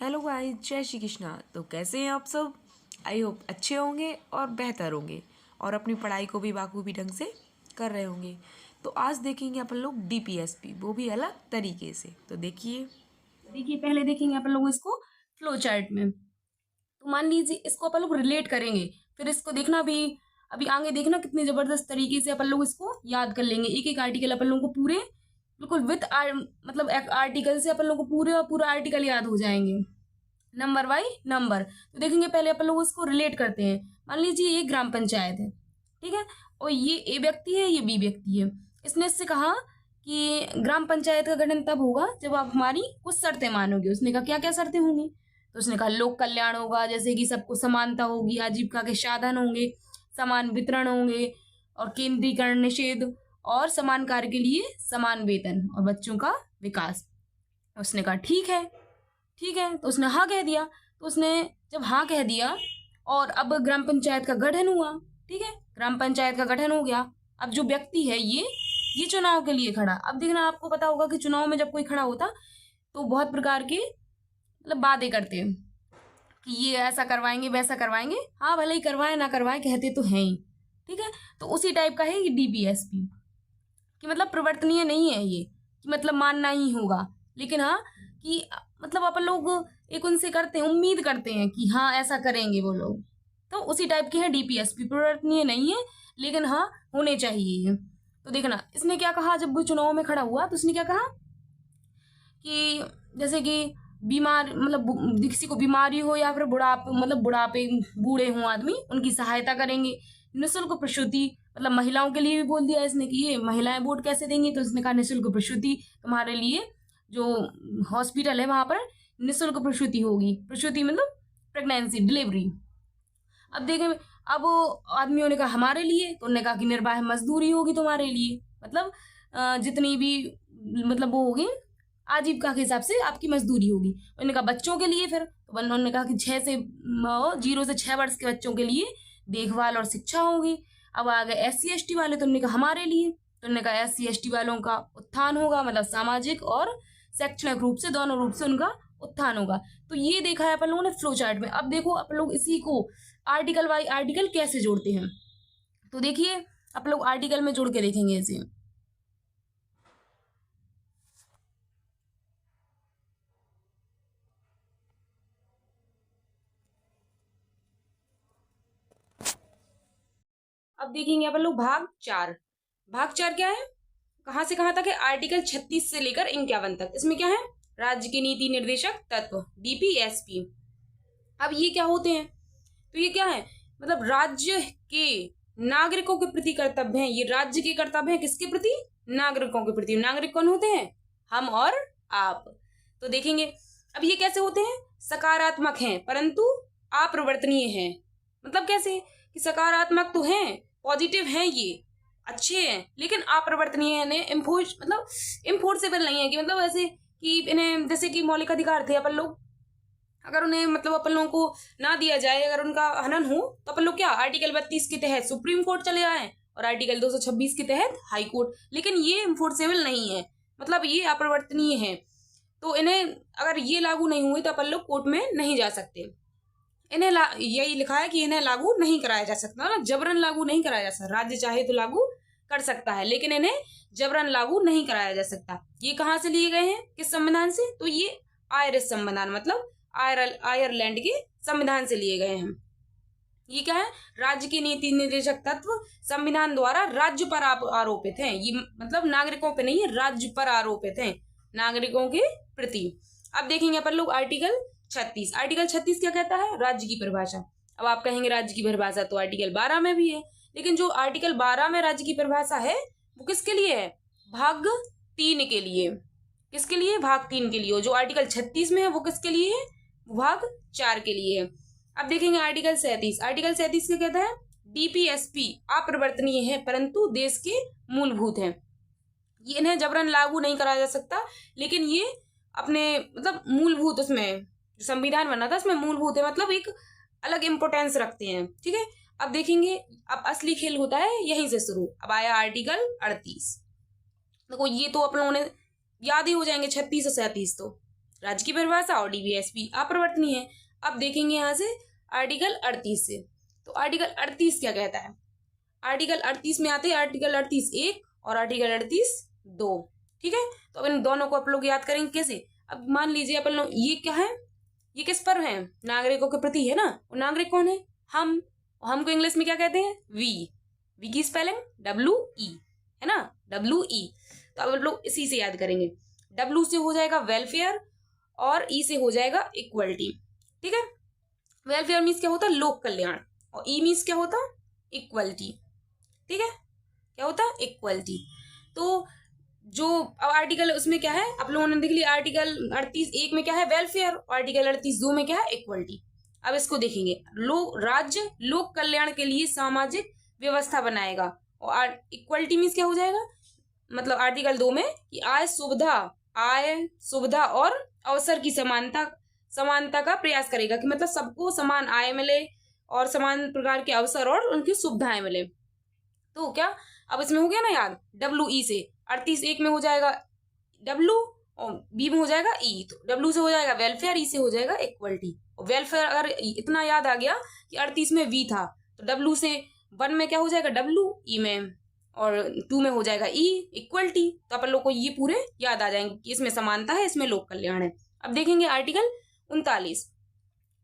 Hello guys, जय श्री कृष्णा। तो कैसे हैं आप सब? आई होप अच्छे होंगे और बेहतर होंगे और अपनी पढ़ाई को भी बाखूबी ढंग से कर रहे होंगे। तो आज देखेंगे अपन लोग डीपीएसपी, वो भी अलग तरीके से। तो देखिए पहले देखेंगे अपन लोग इसको फ्लो चार्ट में। तो मान लीजिए इसको अपन लोग रिलेट करेंगे, फिर इसको देखना भी अभी आगे देखना कितनी जबरदस्त तरीके से अपन लोग इसको याद कर लेंगे। एक एक आर्टिकल अपन लोगों को पूरे बिल्कुल विथ मतलब एक आर्टिकल से अपन लोग को पूरे और पूरा आर्टिकल याद हो जाएंगे नंबर बाई नंबर। तो देखेंगे पहले अपन लोग इसको रिलेट करते हैं। मान लीजिए ये ग्राम पंचायत है, ठीक है, और ये ए व्यक्ति है, ये बी व्यक्ति है। इसने इससे कहा कि ग्राम पंचायत का गठन तब होगा जब आप हमारी कुछ शर्तें मानोगे। उसने कहा क्या क्या शर्तें होंगी? तो उसने कहा लोक कल्याण होगा, जैसे कि सबको समानता होगी, आजीविका के साधन होंगे, समान वितरण होंगे, और केंद्रीकरण निषेध, और समान कार्य के लिए समान वेतन, और बच्चों का विकास। उसने कहा ठीक है, ठीक है। तो उसने हाँ कह दिया। तो उसने जब हाँ कह दिया और अब ग्राम पंचायत का गठन हुआ, ठीक है, ग्राम पंचायत का गठन हो गया। अब जो व्यक्ति है ये चुनाव के लिए खड़ा। अब देखना, आपको पता होगा कि चुनाव में जब कोई खड़ा होता तो बहुत प्रकार के मतलब बातें करते हैं कि ये ऐसा करवाएंगे वैसा करवाएंगे। हाँ, भले ही करवाए ना करवाए, कहते तो हैं ही, ठीक है। तो उसी टाइप का है ये डीपीएसपी, कि मतलब परिवर्तनीय नहीं है ये, कि मतलब मानना ही होगा, लेकिन हाँ कि मतलब अपन लोग एक उनसे करते हैं, उम्मीद करते हैं कि हाँ ऐसा करेंगे वो लोग। तो उसी टाइप के हैं डीपीएसपी, परिवर्तनीय नहीं है लेकिन हाँ होने चाहिए। तो देखना इसने क्या कहा, जब वो चुनाव में खड़ा हुआ तो उसने क्या कहा कि जैसे कि बीमार मतलब किसी को बीमारी हो या फिर बुढ़ापे बूढ़े हों आदमी, उनकी सहायता करेंगे। निःशुल्क प्रसूति, मतलब महिलाओं के लिए भी बोल दिया इसने कि ये महिलाएं वोट कैसे देंगी। तो उसने कहा निःशुल्क प्रसूति, तुम्हारे लिए जो हॉस्पिटल है वहां पर निःशुल्क प्रसूति होगी। प्रसूति मतलब प्रेगनेंसी, डिलीवरी। अब देखें, अब आदमियों ने कहा हमारे लिए, तो उन्होंने कहा कि निर्वाह मजदूरी होगी तुम्हारे लिए, मतलब जितनी भी मतलब वो होगी आजीविका के हिसाब से आपकी मजदूरी होगी। उन्होंने कहा बच्चों के लिए, फिर तो उन्होंने कहा कि 0 से 6 वर्ष के बच्चों के लिए देखभाल और शिक्षा होगी। अब आ गए SC ST वाले, तो उन्होंने कहा हमारे लिए, तो उन्होंने कहा SC ST वालों का उत्थान होगा, मतलब सामाजिक और शैक्षणिक रूप से, दोनों रूप से उनका उत्थान होगा। तो ये देखा है अपन लोगों ने फ्लो चार्ट में। अब देखो अपन लोग इसी को आर्टिकल बाई आर्टिकल कैसे जोड़ते हैं। तो देखिए आप लोग आर्टिकल में जोड़ के देखेंगे इसे। अब देखेंगे अपन लोग भाग 4। भाग 4 क्या है, कहां से कहां तक है? आर्टिकल 36 से लेकर 51 तक। इसमें क्या है? राज्य के नीति निर्देशक तत्व, डीपीएसपी। अब ये क्या होते हैं? तो ये क्या है, मतलब राज्य के नागरिकों के प्रति कर्तव्य हैं। ये राज्य के कर्तव्य हैं किसके प्रति? नागरिकों के प्रति। नागरिक कौन होते हैं? हम और आप। तो देखेंगे अब ये कैसे होते हैं? सकारात्मक हैं परंतु अपरिवर्तनीय हैं। मतलब कैसे कि सकारात्मक तो हैं, पॉजिटिव हैं, ये अच्छे हैं, लेकिन अपरिवर्तनीय है, इन्हें इम्फोर्सेबल नहीं है, कि मतलब ऐसे कि इन्हें जैसे कि मौलिक अधिकार थे, अपन लोग अगर उन्हें मतलब अपन लोगों को ना दिया जाए, अगर उनका हनन हो, तो अपन लोग क्या आर्टिकल 32 के तहत सुप्रीम कोर्ट चले आए और आर्टिकल 226 के तहत हाई कोर्ट। लेकिन ये इन्फोर्सेबल नहीं है, मतलब ये अपरिवर्तनीय है। तो इन्हें अगर ये लागू नहीं हुई तो अपन लोग कोर्ट में नहीं जा सकते। इन्हें यही लिखा है कि इन्हें लागू नहीं कराया जा सकता, ना जबरन लागू नहीं कराया जा सकता। राज्य चाहे तो लागू कर सकता है, लेकिन इन्हें जबरन लागू नहीं कराया जा सकता। ये कहाँ से लिए गए हैं, किस संविधान से? तो ये आयरिश संविधान, मतलब आयरलैंड के संविधान से लिए गए हैं। ये क्या है? राज्य के नीति निर्देशक तत्व संविधान द्वारा राज्य पर आरोपित हैं। ये मतलब नागरिकों पे नहीं है, राज्य पर आरोपित हैं, नागरिकों के प्रति। अब देखेंगे अपन लोग आर्टिकल 36। आर्टिकल 36 क्या कहता है? राज्य की परिभाषा। अब आप कहेंगे राज्य की परिभाषा तो आर्टिकल 12 में भी है, लेकिन जो आर्टिकल 12 में राज्य की परिभाषा है वो किसके लिए है? भाग 3 के लिए। किसके लिए? भाग 3 के लिए। जो आर्टिकल 36 में है वो किसके लिए है? भाग 4 के लिए है। अब देखेंगे आर्टिकल 37। आर्टिकल 37 क्या कहता है? डीपीएसपी अपरिवर्तनीय है परंतु देश के मूलभूत हैं। ये इन्हें जबरन लागू नहीं कराया जा सकता, लेकिन ये अपने मतलब मूलभूत, उसमें जो संविधान बना था उसमें मूलभूत है, मतलब एक अलग इंपोर्टेंस रखते हैं, ठीक है। अब देखेंगे, अब असली खेल होता है यहीं से शुरू। अब आया आर्टिकल 38। देखो ये तो अपन लोगों ने याद ही हो जाएंगे 36 और 37 तो। राज्य की परिभाषा और डीपीएसपी अपरिवर्तनीय है। अब देखेंगे यहाँ से आर्टिकल 38 से। तो आर्टिकल 38 क्या कहता है? आर्टिकल 38 में आते हैं आर्टिकल 38(1) और आर्टिकल 38(2। ठीक है, तो अब इन दोनों को आप लोग याद करेंगे कैसे? अब मान लीजिए अपन लोग, ये क्या है, ये किस पर है? नागरिकों के प्रति है ना। और नागरिक कौन है? हम को इंग्लिश में क्या कहते हैं? वी की स्पेलिंग WE है ना, WE। तो अब लोग इसी से याद करेंगे। W से हो जाएगा वेलफेयर और E से हो जाएगा इक्वलिटी। ठीक है, वेलफेयर मीन्स क्या होता है? लोक कल्याण। और E मीन्स क्या होता? इक्वलिटी। ठीक है, क्या होता है? इक्वलिटी। तो जो अब आर्टिकल उसमें क्या है, आप लोगों ने देख लिया। आर्टिकल 38(1) में क्या है? वेलफेयर। और आर्टिकल 38(2) में क्या है? इक्वलिटी। अब इसको देखेंगे। राज्य लोक कल्याण के लिए सामाजिक व्यवस्था बनाएगा। और इक्वलिटी मीन्स क्या हो जाएगा? मतलब आर्टिकल 2 में कि आय सुविधा और अवसर की समानता का प्रयास करेगा, कि मतलब सबको समान आय मिले और समान प्रकार के अवसर और उनकी सुविधाएं मिले। तो क्या अब इसमें हो गया ना याद? WE से 38(1) में हो जाएगा W और B में हो जाएगा E। तो W से हो जाएगा वेलफेयर, E से हो जाएगा इक्वलिटी। और वेलफेयर अगर इतना याद आ गया कि 38 में V था, तो W से 1 में क्या हो जाएगा? W, E में, और 2 में हो जाएगा E, इक्वलिटी। तो अपन लोग को ये पूरे याद आ जाएंगे कि इसमें समानता है, इसमें लोक कल्याण है। अब देखेंगे आर्टिकल 39।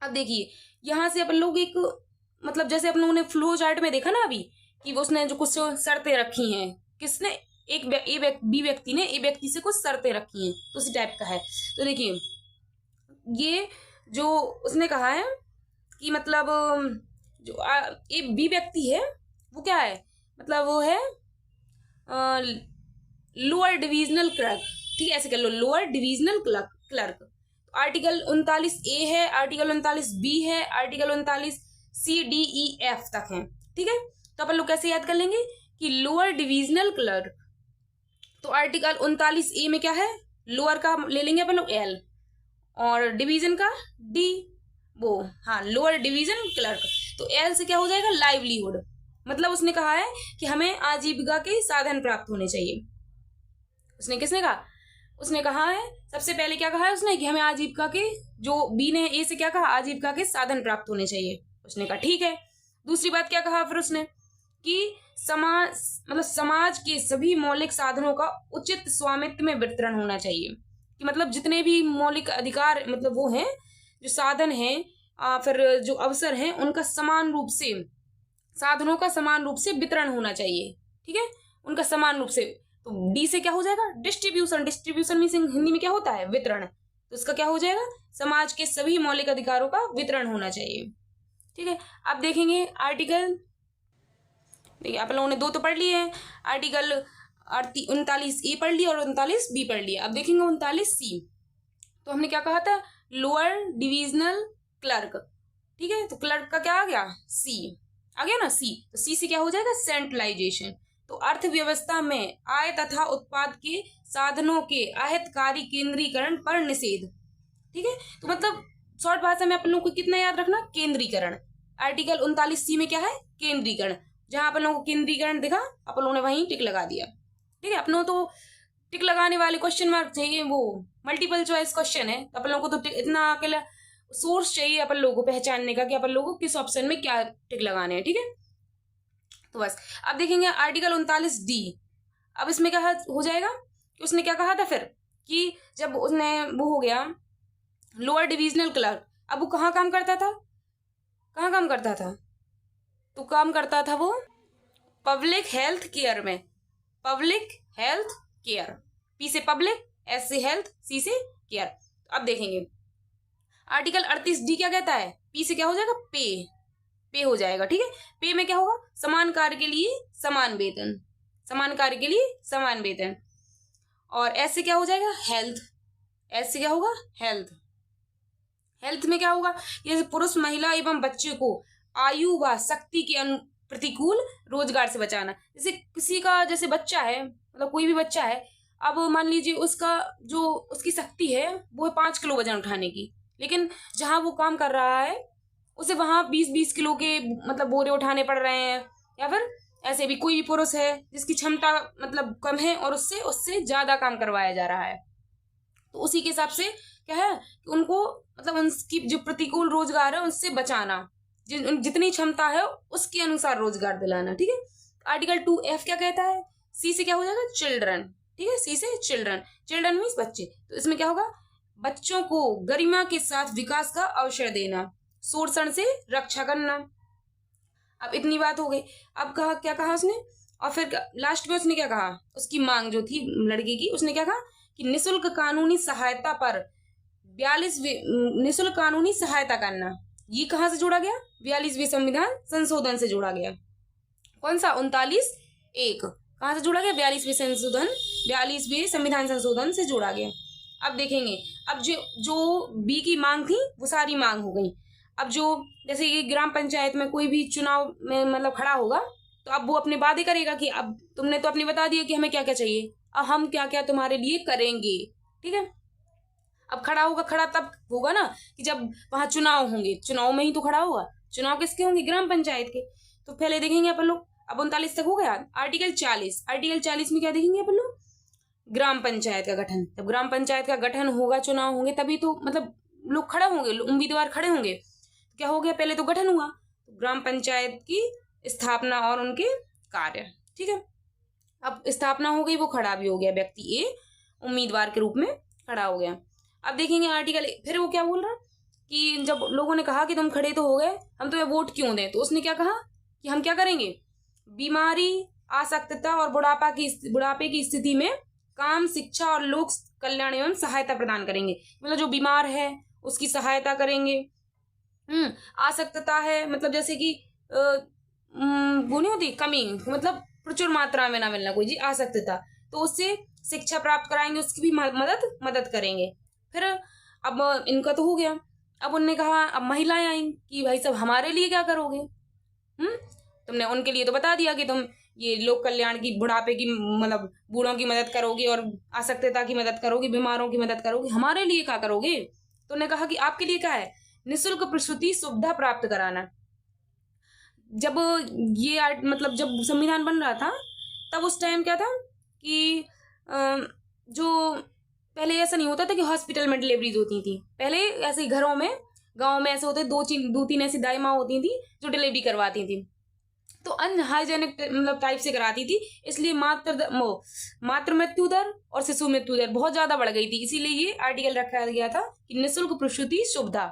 अब देखिए यहाँ से अपन लोग एक, मतलब जैसे अपन लोगों ने फ्लो चार्ट में देखा ना अभी, कि उसने जो कुछ शर्तें रखी हैं, किसने? बी व्यक्ति ने ए व्यक्ति से कुछ शर्तें रखी हैं, तो उसी टाइप का है। तो देखिए ये जो उसने कहा है कि मतलब जो बी व्यक्ति है वो क्या है? मतलब वो है लोअर डिविजनल क्लर्क। ठीक है, ऐसे कर लो, lower divisional clerk. Article 39A है, आर्टिकल 39B है, article 39C, D, E, F तक है। ठीक है, तो अपन लोग कैसे याद कर लेंगे कि लोअर डिविजनल क्लर्क, तो आर्टिकल 39A में क्या है? लोअर का ले लेंगे अपन लोग L, और डिवीजन का D, वो हाँ लोअर डिवीजन क्लर्क। तो L से क्या हो जाएगा? लाइवलीहुड। मतलब उसने कहा है कि हमें आजीविका के साधन प्राप्त होने चाहिए। उसने किसने कहा? उसने कहा है सबसे पहले क्या कहा है उसने? कि हमें आजीविका के, जो बी ने ए से क्या कहा? आजीविका के साधन प्राप्त होने चाहिए। उसने कहा ठीक है। दूसरी बात क्या कहा फिर उसने? कि समाज के सभी मौलिक साधनों का उचित स्वामित्व में वितरण होना चाहिए। कि मतलब जितने भी मौलिक अधिकार, मतलब वो हैं, जो साधन हैं, फिर जो अवसर हैं, उनका समान रूप से, साधनों का समान रूप से वितरण होना चाहिए। ठीक है, उनका समान रूप से। तो डी से क्या हो जाएगा? डिस्ट्रीब्यूशन मीन्स हिंदी में क्या होता है? वितरण। तो इसका क्या हो जाएगा? समाज के सभी मौलिक अधिकारों का वितरण होना चाहिए। ठीक है, अब देखेंगे आर्टिकल, देखिए आप लोगों ने 2 तो पढ़ लिए हैं। आर्टिकल 39A पढ़ लिया और 39B पढ़ लिया। अब देखेंगे 39C। तो हमने क्या कहा था? Lower divisional clerk. ठीक है, तो क्लर्क का क्या आ गया? C आ गया ना, C। तो C से क्या हो जाएगा? सेंट्रलाइजेशन। तो अर्थव्यवस्था में आय तथा उत्पाद के साधनों के अहितकारी केंद्रीकरण पर निषेध। ठीक है, तो मतलब शॉर्ट भाषा में अपन लोग को कितना याद रखना? केंद्रीकरण। आर्टिकल 39C में क्या है? केंद्रीकरण। जहां अपन लोगों को केंद्रीकरण दिखा, अपन लोगों ने वहीं टिक लगा दिया। ठीक है, अपनों तो टिक लगाने वाले क्वेश्चन मार्क चाहिए, वो मल्टीपल चॉइस क्वेश्चन है, तो अपन लोगों को तो इतना अकेला सोर्स चाहिए अपन लोगों को पहचानने का कि अपन लोगों को किस ऑप्शन में क्या टिक लगाने हैं। ठीक है, तो बस अब देखेंगे आर्टिकल 39D। अब इसमें क्या हो जाएगा कि उसने क्या कहा था फिर? कि जब उसने वो हो गया लोअर डिविजनल क्लर्क, अब वो कहाँ काम करता था? कहाँ काम करता था? तो काम करता था वो पब्लिक हेल्थ केयर में। पब्लिक हेल्थ केयर, पी से पब्लिक, एस से हेल्थ, सी से केयर। अब देखेंगे आर्टिकल 38D क्या कहता है? पी से क्या हो जाएगा? पे हो जाएगा। ठीक है, पे में क्या होगा? समान कार्य के लिए समान वेतन, समान कार्य के लिए समान वेतन। और एस से क्या हो जाएगा? हेल्थ। एस से क्या होगा? हेल्थ। हेल्थ में क्या होगा? जैसे पुरुष, महिला एवं बच्चे को आयु व शक्ति के प्रतिकूल रोजगार से बचाना। जैसे किसी का, जैसे बच्चा है, मतलब कोई भी बच्चा है, अब मान लीजिए उसका जो उसकी शक्ति है वो है 5 किलो वजन उठाने की, लेकिन जहां वो काम कर रहा है उसे वहां 20-20 किलो के मतलब बोरे उठाने पड़ रहे हैं। या फिर ऐसे भी कोई भी पुरुष है जिसकी क्षमता मतलब कम है और उससे ज्यादा काम करवाया जा रहा है, तो उसी के हिसाब से क्या है कि उनको मतलब उनकी जो प्रतिकूल रोजगार है उससे बचाना, जितनी क्षमता है उसके अनुसार रोजगार दिलाना। ठीक है, आर्टिकल 2F क्या कहता है, सी से क्या हो जाएगा, चिल्ड्रन। ठीक है, सी से चिल्ड्रन, चिल्ड्रन मीन्स बच्चे, तो इसमें क्या होगा, बच्चों को गरिमा के साथ विकास का अवसर देना, शोषण से रक्षा करना। अब इतनी बात हो गई। अब कहा, क्या कहा उसने, और फिर लास्ट में उसने क्या कहा, उसकी मांग जो थी लड़की की, उसने क्या कहा कि निःशुल्क कानूनी सहायता पर 42 निःशुल्क कानूनी सहायता करना। ये कहाँ से जोड़ा गया, 42वें संविधान संशोधन से जोड़ा गया। कौन सा, 39(1) कहाँ से जोड़ा गया, 42वें संविधान संशोधन से जोड़ा गया। अब देखेंगे, अब जो बी की मांग थी वो सारी मांग हो गई। अब जो जैसे कि ग्राम पंचायत में कोई भी चुनाव में मतलब खड़ा होगा, तो अब वो अपने वादे करेगा कि अब तुमने तो अपने बता दिया कि हमें क्या क्या चाहिए, अब हम क्या क्या तुम्हारे लिए करेंगे। ठीक है, अब खड़ा होगा, खड़ा तब होगा ना कि जब वहां चुनाव होंगे, चुनाव में ही तो खड़ा होगा। चुनाव किसके होंगे, ग्राम पंचायत के। तो पहले देखेंगे अपन लोग, अब 39 तक हो गया। आर्टिकल 40 में क्या देखेंगे अपन लोग, ग्राम पंचायत का गठन। जब ग्राम पंचायत का गठन होगा, चुनाव होंगे, तभी तो मतलब लोग खड़े होंगे, उम्मीदवार खड़े होंगे। क्या हो गया, पहले तो गठन हुआ, तो ग्राम पंचायत की स्थापना और उनके कार्य। ठीक है, अब स्थापना हो गई, वो खड़ा भी हो गया, व्यक्ति ए उम्मीदवार के रूप में खड़ा हो गया। अब देखेंगे आर्टिकल, फिर वो क्या बोल रहा कि जब लोगों ने कहा कि तुम खड़े तो हो गए, हम तुम्हें वोट क्यों दें, तो उसने क्या कहा कि हम क्या करेंगे, बीमारी, आसक्तता और बुढ़ापे की स्थिति में काम, शिक्षा और लोक कल्याण एवं सहायता प्रदान करेंगे। मतलब जो बीमार है उसकी सहायता करेंगे। आसक्तता है मतलब जैसे कि वो नहीं होती कमी, मतलब प्रचुर मात्रा में ना मिलना कोई जी, आसक्तता, तो उससे शिक्षा प्राप्त कराएंगे, उसकी भी मदद करेंगे। फिर अब इनका तो हो गया। अब उनने कहा, अब महिलाएं आई कि भाई सब हमारे लिए क्या करोगे, तुमने उनके लिए तो बता दिया कि तुम ये लोक कल्याण की, बुढ़ापे की, मतलब बूढ़ों की मदद करोगे और आसक्तता की मदद करोगे, बीमारों की मदद करोगे, हमारे लिए क्या करोगे। तो उन्होंने कहा कि आपके लिए क्या है, निःशुल्क प्रसूति सुविधा प्राप्त कराना। जब ये मतलब जब संविधान बन रहा था, तब उस टाइम क्या था कि जो पहले ऐसा नहीं होता था कि हॉस्पिटल में डिलीवरीज होती थी। पहले ऐसे घरों में, गांव में ऐसे होते, दो तीन ऐसी दाई माँ होती थी जो डिलीवरी करवाती थी, तो अनहाइजेनिक मतलब टाइप से कराती थी। इसलिए मातृ मृत्यु दर और शिशु मृत्यु दर बहुत ज्यादा बढ़ गई थी। इसीलिए ये आर्टिकल रखा गया था कि निःशुल्क प्रसूति सुविधा।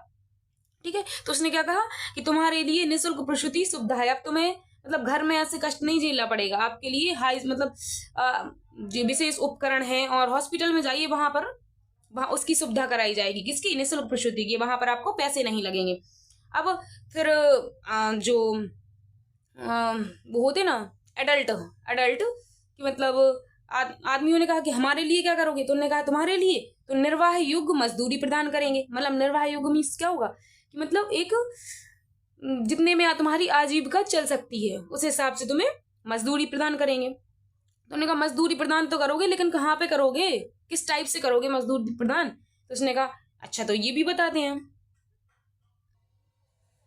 ठीक है, तो उसने क्या कहा कि तुम्हारे लिए निःशुल्क प्रसूति सुविधा है। अब तुम्हें मतलब घर में ऐसे कष्ट नहीं झेलना पड़ेगा, आपके लिए हाई मतलब जो विशेष उपकरण है, और हॉस्पिटल में जाइए, वहां उसकी सुविधा कराई जाएगी। किसकी, निःशुल्क प्रसूति की, वहां पर आपको पैसे नहीं लगेंगे। अब फिर जो वो होते ना एडल्ट कि मतलब आदमियों ने कहा कि हमारे लिए क्या करोगे, तो उन्होंने कहा तुम्हारे लिए तो निर्वाह योग्य मजदूरी प्रदान करेंगे। मतलब निर्वाह योग्य मीन्स क्या होगा कि मतलब एक जितने में तुम्हारी आजीविका चल सकती है उस हिसाब से तुम्हें मजदूरी प्रदान करेंगे। तो उन्होंने कहा मजदूरी प्रदान तो करोगे, लेकिन कहाँ पे करोगे, किस टाइप से करोगे मजदूरी प्रदान। तो उसने कहा अच्छा तो ये भी बताते हैं।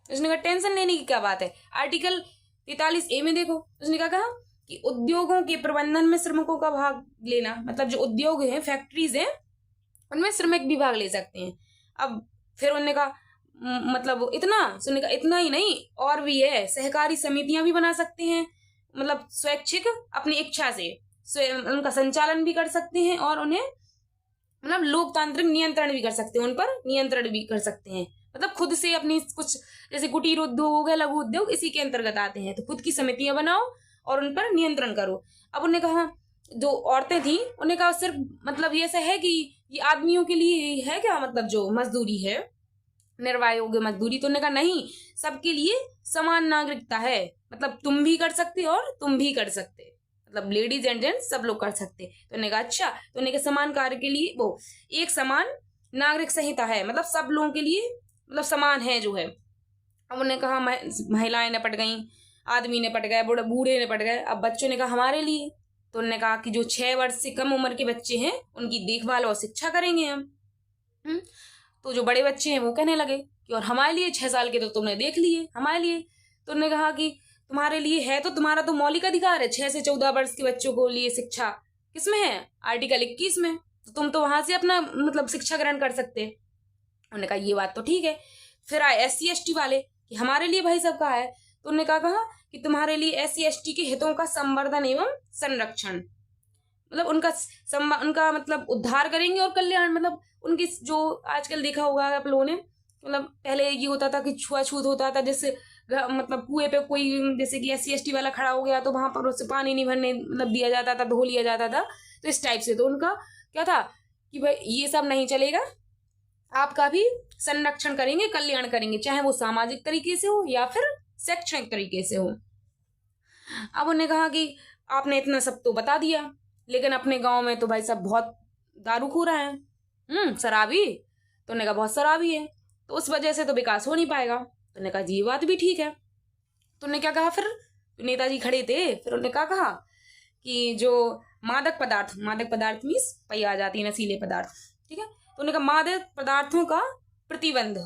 उसने कहा टेंशन लेने की क्या बात है। आर्टिकल 43A में देखो, उसने क्या कहा कि उद्योगों के प्रबंधन में श्रमिकों का भाग लेना। मतलब जो उद्योग हैं, फैक्ट्रीज हैं, उनमें श्रमिक भी भाग ले सकते हैं। अब फिर उन्होंने कहा मतलब इतना, सुनने का इतना ही नहीं और भी है, सहकारी समितियां भी बना सकते हैं, मतलब स्वैच्छिक अपनी इच्छा से उनका संचालन भी कर सकते हैं, और उन्हें मतलब लोकतांत्रिक नियंत्रण भी कर सकते हैं, उन पर नियंत्रण भी कर सकते हैं। मतलब खुद से अपनी कुछ, जैसे कुटीर उद्योग हो गया, लघु उद्योग, इसी के अंतर्गत आते हैं। तो खुद की समितियां बनाओ और उन पर नियंत्रण करो। अब उन्होंने कहा जो औरतें थी, उन्हें कहा सिर्फ मतलब ये ऐसा है कि ये आदमियों के लिए है क्या, मतलब जो मजदूरी है निर्वाह योग्य मजदूरी, तो उन्होंने कहा नहीं, सबके लिए समान नागरिकता है। मतलब तुम भी कर सकते और तुम भी कर सकते, मतलब लेडीज एंड जेंट्स सब लोग कर सकते। तो उन्होंने कहा अच्छा, तो उन्होंने कहा समान कार्य के लिए वो एक समान नागरिक संहिता है, मतलब सब लोगों के लिए मतलब समान है जो है। अब उन्होंने कहा महिलाएं निपट गई, आदमी निपट गए, बूढ़े निपट गए। अब बच्चों ने कहा हमारे लिए, तो उन्होंने कहा कि जो 6 वर्ष से कम उम्र के बच्चे हैं उनकी देखभाल और शिक्षा करेंगे हम। तो जो बड़े बच्चे हैं वो कहने लगे कि और हमारे लिए 6 साल के तो तुमने देख लिए, हमारे लिए। तो उन्होंने कहा कि तुम्हारे लिए है तो तुम्हारा तो मौलिक अधिकार है 6 से 14 वर्ष के बच्चों को लिए शिक्षा, किसमें है, आर्टिकल 21 में। तो तुम तो वहां से अपना मतलब शिक्षा ग्रहण कर सकते। उन्होंने कहा ये बात तो ठीक है। फिर आए SC ST वाले कि हमारे लिए भाई सब कहा है, तो उन्होंने कहा कि तुम्हारे लिए SC ST के हितों का संवर्धन एवं संरक्षण, मतलब उनका मतलब उद्धार करेंगे और कल्याण, मतलब उनकी जो आजकल देखा होगा आप लोगों ने, मतलब पहले ये होता था कि छुआछूत होता था, जैसे मतलब कुएं पे कोई जैसे कि SC ST वाला खड़ा हो गया तो वहां पर उससे पानी नहीं भरने मतलब दिया जाता था, धो लिया जाता था, तो इस टाइप से। तो उनका क्या था कि भाई ये सब नहीं चलेगा, आपका भी संरक्षण करेंगे, कल्याण करेंगे, चाहे वो सामाजिक तरीके से हो या फिर शैक्षणिक तरीके से हो। अब उन्होंने कहा कि आपने इतना सब तो बता दिया, लेकिन अपने गांव में तो भाई सब बहुत दारूखोर है, शराबी। तो उन्होंने कहा बहुत शराबी है, तो उस वजह से तो विकास हो नहीं पाएगा। तो उन्होंने कहा जी ये बात भी ठीक है। तो उन्होंने क्या कहा, फिर नेताजी खड़े थे, फिर उन्होंने क्या कहा कि जो मादक पदार्थ मीन्स पई आ जाती है नशीले पदार्थ, ठीक है। तो उन्होंने कहा मादक पदार्थों का प्रतिबंध,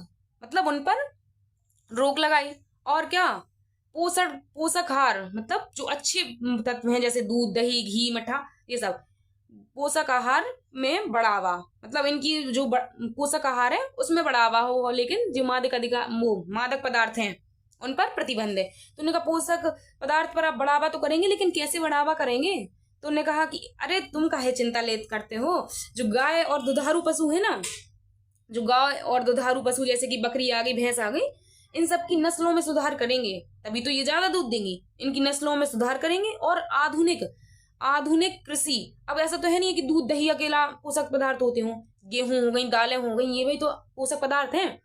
मतलब उन पर रोक लगाई, और क्या पोषक आहार, मतलब जो अच्छे तत्व हैं जैसे दूध, दही, घी, मठा, ये सब पोषक आहार में बढ़ावा, मतलब इनकी जो पोषक आहार है उसमें बढ़ावा हो, लेकिन जो मादक पदार्थ हैं उन पर प्रतिबंध है। तो उन्होंने कहा पोषक पदार्थ पर आप बढ़ावा तो करेंगे, लेकिन कैसे बढ़ावा करेंगे। तो उन्होंने कहा कि अरे तुम काहे चिंता करते हो, जो गाय और दुधारू पशु है ना, जो गाय और दुधारू पशु जैसे कि बकरी आ गई, भैंस आ गई, इन सब की नस्लों में सुधार करेंगे, तभी तो ये ज्यादा दूध देंगी। इनकी नस्लों में सुधार करेंगे और आधुनिक कृषि, अब ऐसा तो है नहीं कि दूध दही अकेला पोषक पदार्थ होते हों, गेहूं हो गई, दालें हो गई, ये भी तो पोषक पदार्थ हैं।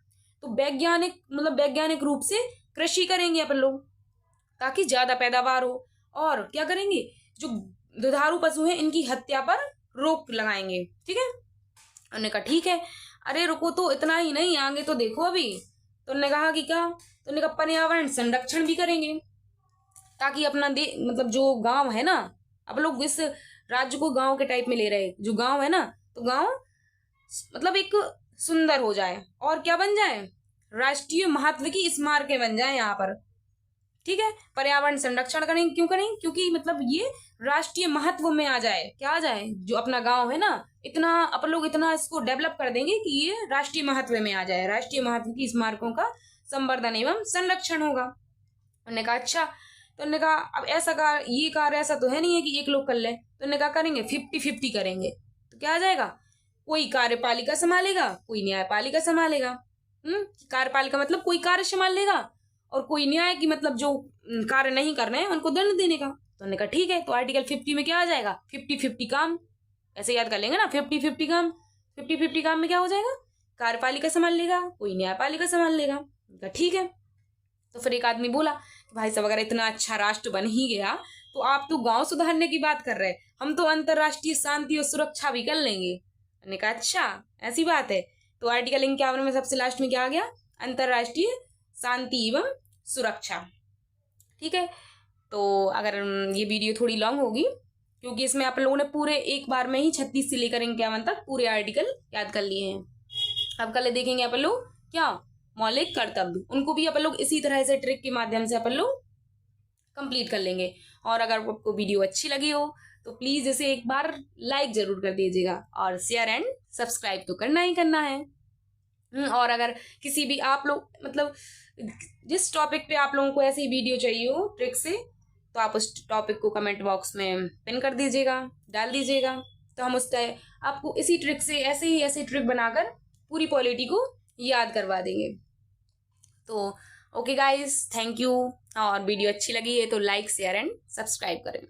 तो वैज्ञानिक रूप से कृषि करेंगे अपन लोग, ताकि ज्यादा पैदावार हो। और क्या करेंगे, जो दुधारू पशु हैं इनकी हत्या पर रोक लगाएंगे, ठीक है। उन्होंने कहा ठीक है। अरे रुको, तो इतना ही नहीं, आगे तो देखो अभी। तो उन्होंने कहा कि क्या, तो उन्होंने कहा पर्यावरण संरक्षण भी करेंगे, ताकि अपना मतलब जो गांव है ना, अब लोग इस राज्य को गांव के टाइप में ले रहे, जो गांव है ना, तो गांव मतलब एक सुंदर हो जाए, और क्या बन जाए, राष्ट्रीय महत्व की स्मारकें बन जाए यहाँ पर, ठीक है। पर्यावरण संरक्षण करेंगे, क्यों करेंगे, क्योंकि मतलब ये राष्ट्रीय महत्व में आ जाए, क्या आ जाए, जो अपना गांव है ना, इतना अपन लोग इतना इसको डेवलप कर देंगे कि ये राष्ट्रीय महत्व में आ जाए, राष्ट्रीय महत्व की स्मारकों का संवर्धन एवं संरक्षण होगा। उन्होंने कहा अच्छा। तो उन्होंने कहा अब ये कार्य ऐसा तो है नहीं है कि एक लोग कर ले, तो उन्होंने कहा करेंगे 50-50 करेंगे। तो क्या आ जाएगा, कोई कार्यपालिका संभालेगा, कोई न्यायपालिका संभालेगा। कार्यपालिका मतलब कोई कार्य संभाल लेगा, और कोई न्याय की मतलब जो कार्य नहीं कर रहे हैं उनको दंड देने का। तो उन्होंने कहा ठीक है। तो आर्टिकल 50 में क्या आ जाएगा, 50-50 काम, ऐसे याद कर लेंगे ना, 50-50 काम। 50-50 काम में क्या हो जाएगा, कार्यपालिका संभाल लेगा, कोई न्यायपालिका संभाल लेगा। ठीक है। तो फिर एक आदमी बोला कि भाई साहब अगर इतना अच्छा राष्ट्र बन ही गया, तो आप तो गांव सुधारने की बात कर रहे हैं, हम तो अंतरराष्ट्रीय शांति और सुरक्षा भी कर लेंगे। मैंने कहा अच्छा ऐसी बात है। तो आर्टिकल 51 में सबसे लास्ट में क्या आ गया, अंतरराष्ट्रीय शांति एवं सुरक्षा, ठीक है। तो अगर ये वीडियो थोड़ी लॉन्ग होगी, क्योंकि इसमें आप लोगों ने पूरे एक बार में ही 36 से लेकर 51 तक पूरे आर्टिकल याद कर लिए हैं। अब कल देखेंगे अपन लोग क्या, मौलिक कर्तव्य, उनको भी अपन लोग इसी तरह से ट्रिक के माध्यम से अपन लोग कंप्लीट कर लेंगे। और अगर आपको वीडियो अच्छी लगी हो तो प्लीज इसे एक बार लाइक जरूर कर दीजिएगा, और शेयर एंड सब्सक्राइब तो करना ही करना है। और अगर किसी भी आप लोग मतलब जिस टॉपिक पे आप लोगों को ऐसी वीडियो चाहिए हो ट्रिक से, तो आप उस टॉपिक को कमेंट बॉक्स में पिन कर दीजिएगा, डाल दीजिएगा, तो हम उस आपको इसी ट्रिक से ऐसे ट्रिक बनाकर पूरी पॉलिटी को याद करवा देंगे। तो ओके गाइस, थैंक यू। और वीडियो अच्छी लगी है तो लाइक शेयर एंड सब्सक्राइब करें।